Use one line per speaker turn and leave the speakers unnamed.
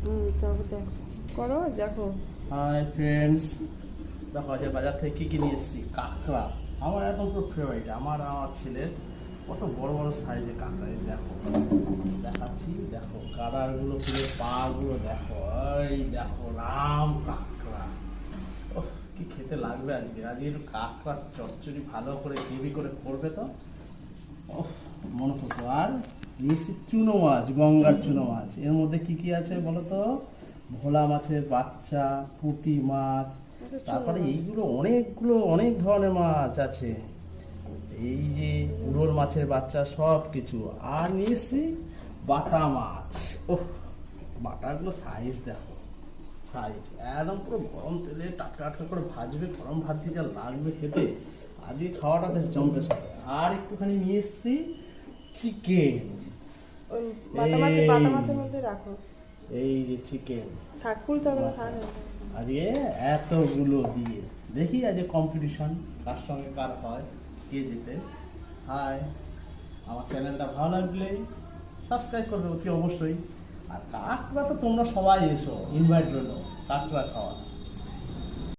তবে দেখো করো দেখো।
হাই ফ্রেন্ডস, দেখো আজ বাজার থেকে কী নিয়ে এসেছি। কাঁকড়া আমার একদম পুরো ফেভারিট। আমার ছেলের কত বড় বড় সাইজের কাঁকড়া। এই দেখো দেখাচ্ছি, দেখো কাঁকড়াগুলো পুরো পাগুলো দেখো। এই দেখো রাম কাঁকড়া। ওহ, কি খেতে লাগবে আজকে। আজকে একটু কাঁকড়া চচ্চড়ি ভালো করে গ্রেভি করে করবে তো। ওহ, মনে করতো। আর নিয়েছি চুনো মাছ, গঙ্গার চুনো মাছ। এর মধ্যে কি কি আছে বলো তো? ভোলা মাছের বাচ্চা, পুঁটি মাছ, তারপরে এইগুলো অনেক ধরনের মাছ আছে। এই যে উড়োর মাছের বাচ্চা সব কিছু। আর নিয়েছি বাটা মাছ। ওহ, বাটাগুলো সাইজ দেখো, সাইজ একদম পুরো গরম তেলে টাটকা টাটকা করে ভাজবে। গরম ভাত দিয়ে যা লাগবে খেতে, আজকে খাওয়াটা বেশ জমবে সবাই। আর একটুখানি নিয়ে এসছি চিকেন।
ওই বাটা মাছের মধ্যে রাখো।
এই যে চিকেন
থাক খুলতে হবে না, থাক।
আজকে এতগুলো দিয়ে দেখি আজকে কম্পিটিশন কার সঙ্গে কার হয়, কে জেতে। হাই, আমার চ্যানেলটা ভালো লাগলে সাবস্ক্রাইব করবে অতি অবশ্যই। আর কাঁকড়া তো তোমরা সবাই এসো, ইনভাইট রইল কাঁকড়া খাওয়া।